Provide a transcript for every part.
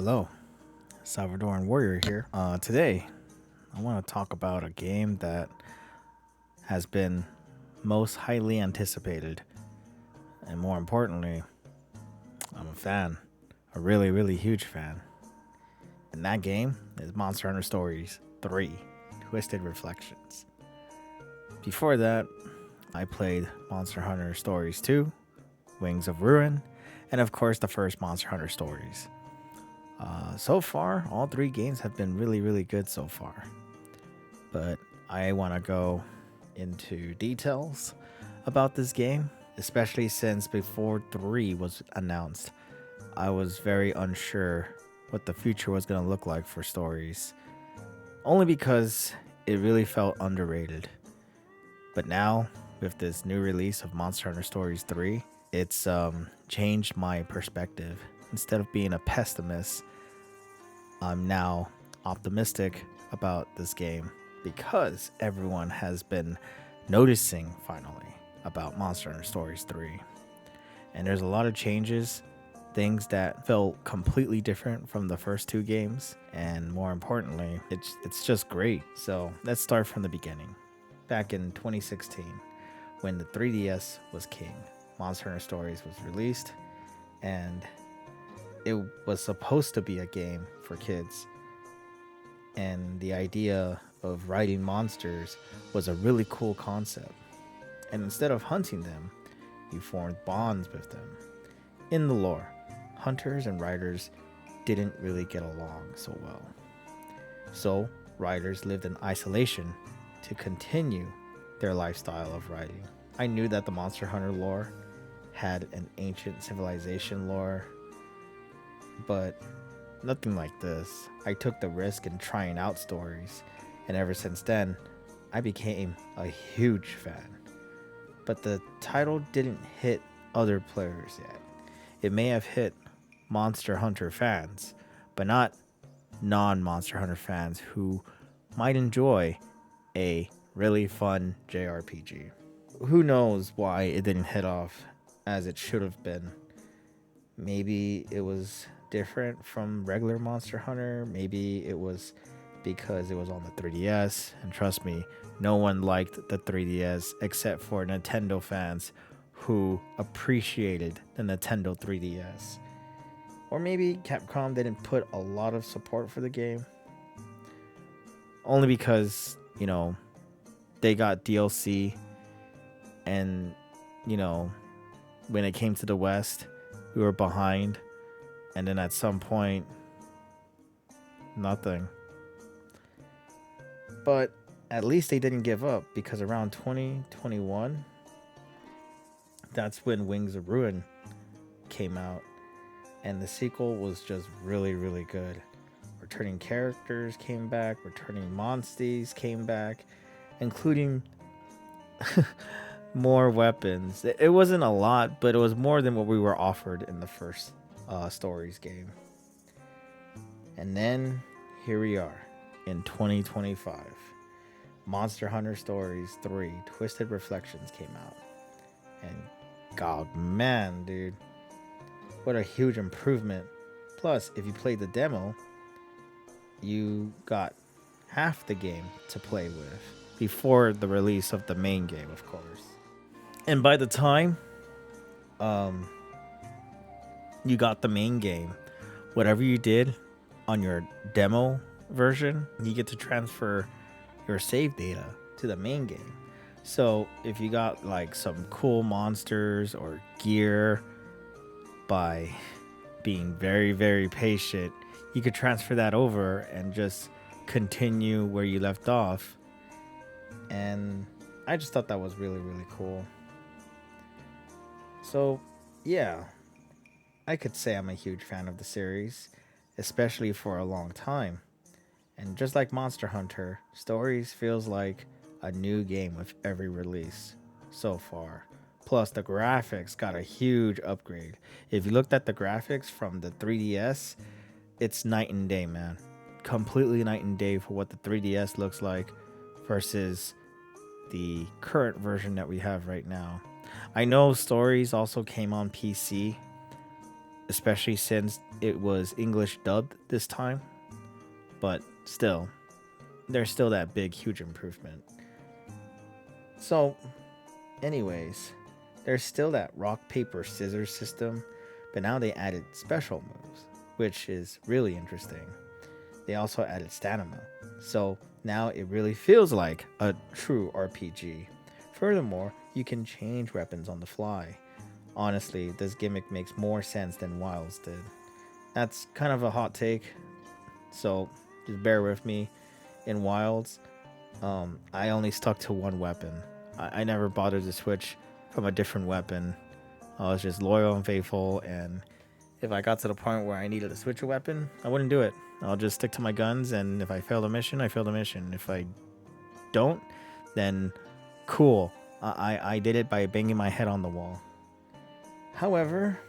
Hello, Salvadoran Warrior here. Today, I want to talk about a game that has been most highly anticipated, and more importantly, I'm a fan, a really, really huge fan. And that game is Monster Hunter Stories 3 Twisted Reflections. Before that, I played Monster Hunter Stories 2 Wings of Ruin, and of course, the first Monster Hunter Stories. So far, all three games have been really, really good so far. But I want to go into details about this game, especially since before 3 was announced, I was very unsure what the future was going to look like for stories. Only because it really felt underrated. But now, with this new release of Monster Hunter Stories 3, it's changed my perspective. Instead of being a pessimist, I'm now optimistic about this game because everyone has been noticing finally about Monster Hunter Stories 3. And there's a lot of changes, things that felt completely different from the first two games, and more importantly, it's just great. So, let's start from the beginning. Back in 2016, when the 3DS was king, Monster Hunter Stories was released, and it was supposed to be a game for kids. And the idea of riding monsters was a really cool concept. And instead of hunting them, you formed bonds with them. In the lore, hunters and riders didn't really get along so well. So, riders lived in isolation to continue their lifestyle of riding. I knew that the Monster Hunter lore had an ancient civilization lore, but nothing like this. I took the risk in trying out stories, and ever since then, I became a huge fan. But the title didn't hit other players yet. It may have hit Monster Hunter fans, but not non Monster Hunter fans who might enjoy a really fun JRPG. Who knows why it didn't hit off as it should have been? Maybe it was different from regular Monster Hunter. Maybe it was because it was on the 3DS. And trust me, no one liked the 3DS except for Nintendo fans who appreciated the Nintendo 3DS. Or maybe Capcom didn't put a lot of support for the game. Only because, they got DLC and, when it came to the West, we were behind. And then at some point, nothing. But at least they didn't give up, because around 2021, that's when Wings of Ruin came out. And the sequel was just really, really good. Returning characters came back, returning monsties came back, including more weapons. It wasn't a lot, but it was more than what we were offered in the first Stories game. And then here we are in 2025. Monster Hunter Stories 3 Twisted Reflections came out. And god man, dude, what a huge improvement. Plus, if you played the demo, you got half the game to play with before the release of the main game, of course. And by the time you got the main game, whatever you did on your demo version, you get to transfer your save data to the main game. So if you got like some cool monsters or gear by being very, very patient, you could transfer that over and just continue where you left off. And I just thought that was really, really cool. So, yeah, I could say I'm a huge fan of the series, especially for a long time. And just like Monster Hunter, Stories feels like a new game with every release so far. Plus, the graphics got a huge upgrade. If you looked at the graphics from the 3DS, it's night and day, man. Completely night and day for what the 3DS looks like versus the current version that we have right now. I know Stories also came on PC, especially since it was English dubbed this time. But still, there's still that big, huge improvement. So, anyways, there's still that rock, paper, scissors system, but now they added special moves, which is really interesting. They also added stamina, so now it really feels like a true RPG. Furthermore, you can change weapons on the fly. Honestly, this gimmick makes more sense than Wilds did. That's kind of a hot take, so just bear with me. In Wilds, I only stuck to one weapon. I never bothered to switch from a different weapon. I was just loyal and faithful, and if I got to the point where I needed to switch a weapon, I wouldn't do it. I'll just stick to my guns, and if I fail the mission, I fail the mission. If I don't, then cool. I did it by banging my head on the wall. However,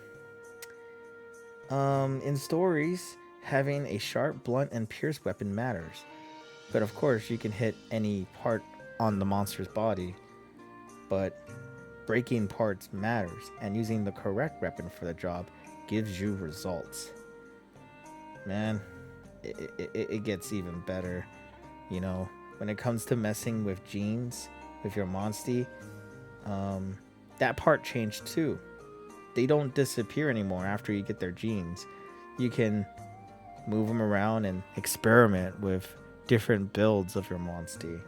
in stories, having a sharp, blunt, and pierced weapon matters. But of course, you can hit any part on the monster's body. But breaking parts matters, and using the correct weapon for the job gives you results. Man, it gets even better. You know, when it comes to messing with genes, with your monstie, that part changed too. They don't disappear anymore after you get their genes. You can move them around and experiment with different builds of your monstie.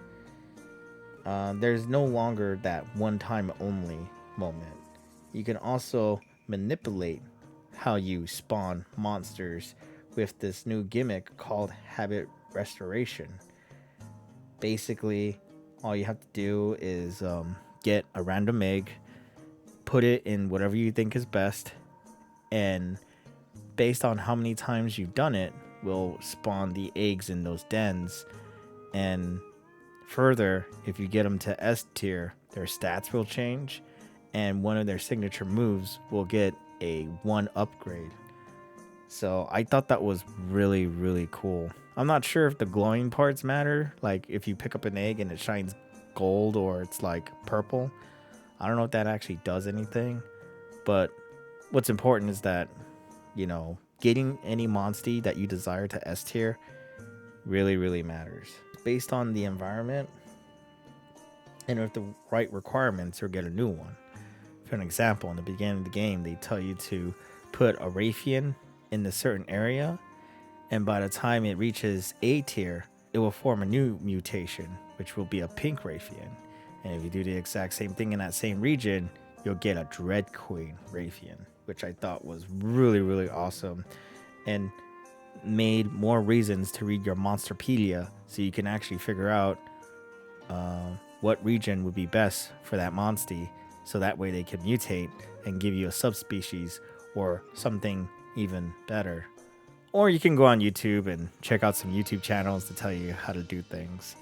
There's no longer that one time only moment. You can also manipulate how you spawn monsters with this new gimmick called habit restoration. Basically, all you have to do is get a random egg, put it in whatever you think is best, and based on how many times you've done it, will spawn the eggs in those dens. And further, if you get them to S tier, their stats will change, and one of their signature moves will get a 1 upgrade. So I thought that was really, really cool. I'm not sure if the glowing parts matter, like if you pick up an egg and it shines gold or it's like purple. I don't know if that actually does anything, but what's important is that, you know, getting any monstie that you desire to S tier really, really matters. Based on the environment and with the right requirements, you'll get a new one. For an example, in the beginning of the game, they tell you to put a Raytheon in a certain area, and by the time it reaches A tier, it will form a new mutation, which will be a pink Raytheon. And if you do the exact same thing in that same region, you'll get a Dread Queen Raytheon, which I thought was really, really awesome, and made more reasons to read your Monsterpedia so you can actually figure out what region would be best for that monstie, so that way they can mutate and give you a subspecies or something even better. Or you can go on YouTube and check out some YouTube channels to tell you how to do things.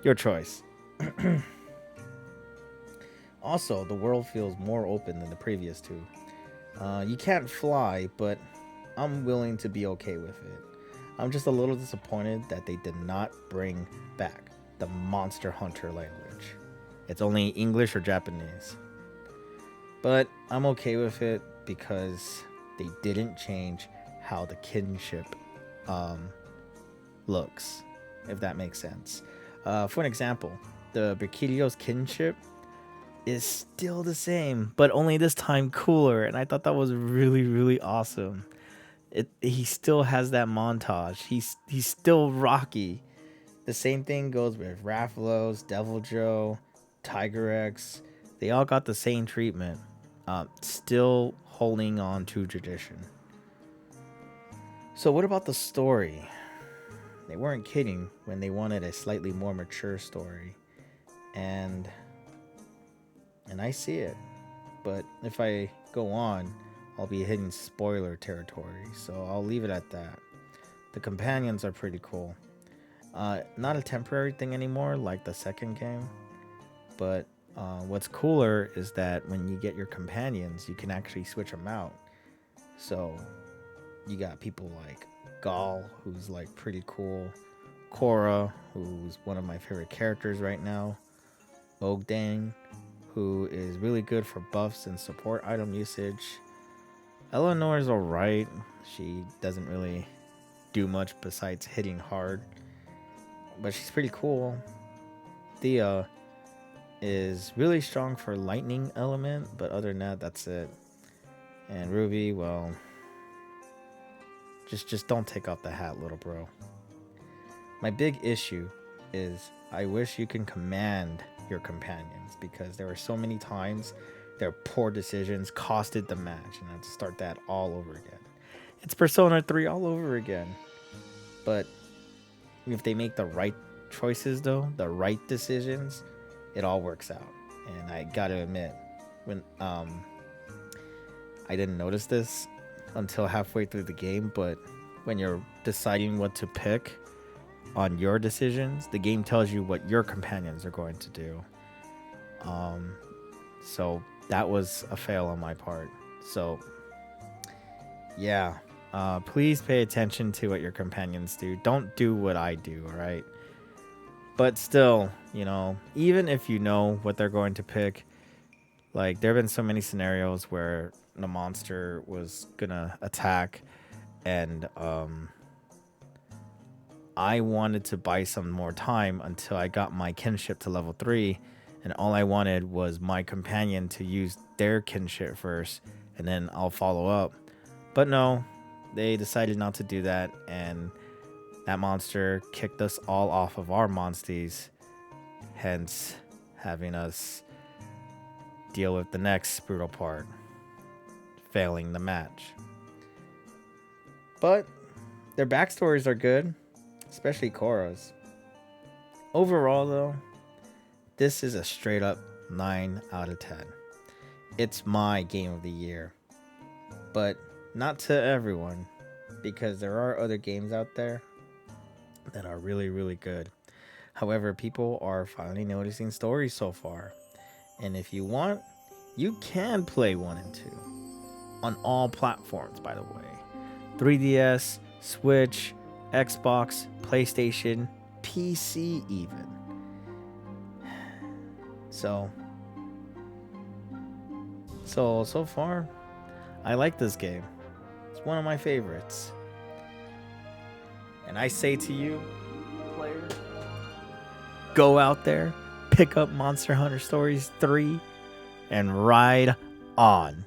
Your choice. Also, the world feels more open than the previous two. You can't fly, but I'm willing to be okay with it. I'm just a little disappointed that they did not bring back the Monster Hunter language. It's only English or Japanese. But I'm okay with it because they didn't change how the kinship looks, if that makes sense. For an example, the Brachidio's kinship is still the same, but only this time cooler, and I thought that was really, really awesome. He still has that montage. He's still Rocky. The same thing goes with Rathalos, Deviljho, Tigrex. They all got the same treatment. Still holding on to tradition. So what about the story? They weren't kidding when they wanted a slightly more mature story. And I see it. But if I go on, I'll be hitting spoiler territory, so I'll leave it at that. The companions are pretty cool. Not a temporary thing anymore like the second game, but what's cooler is that when you get your companions, you can actually switch them out. So you got people like Gaul, who's like pretty cool, Korra, who's one of my favorite characters right now, Ogdang, who is really good for buffs and support item usage. Eleanor's alright. She doesn't really do much besides hitting hard, but she's pretty cool. Thea is really strong for lightning element, but other than that, that's it. And Ruby, well, just don't take off the hat, little bro. My big issue is I wish you can command your companions, because there were so many times their poor decisions costed the match, and I had to start that all over again. It's Persona 3 all over again. But if they make the right choices, though, the right decisions, it all works out. And I gotta admit, when I didn't notice this until halfway through the game, but when you're deciding what to pick on your decisions, the game tells you what your companions are going to do. So that was a fail on my part. So yeah, please pay attention to what your companions do. Don't do what I do, all right? But still, you know, even if you know what they're going to pick, like there have been so many scenarios where the monster was gonna attack, and I wanted to buy some more time until I got my kinship to level 3, and all I wanted was my companion to use their kinship first, and then I'll follow up. But no, they decided not to do that, and that monster kicked us all off of our monsties, hence having us deal with the next brutal part, failing the match. But their backstories are good, especially Korra's. Overall, though, this is a straight up 9 out of 10. It's my game of the year, but not to everyone, because there are other games out there that are really, really good. However, people are finally noticing stories so far. And if you want, you can play 1 and 2 on all platforms, by the way. 3DS, Switch, Xbox, PlayStation, PC even. So far, I like this game. It's one of my favorites. And I say to you, players, go out there, pick up Monster Hunter Stories 3, and ride on.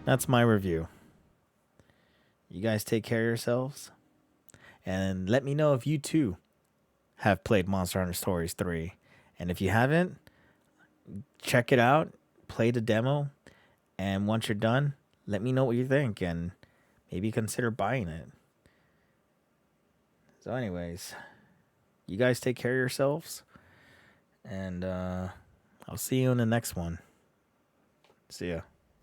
That's my review. You guys take care of yourselves. And let me know if you too have played Monster Hunter Stories 3. And if you haven't, check it out, play the demo, and once you're done, let me know what you think and maybe consider buying it. So anyways, you guys take care of yourselves, and I'll see you in the next one. See ya.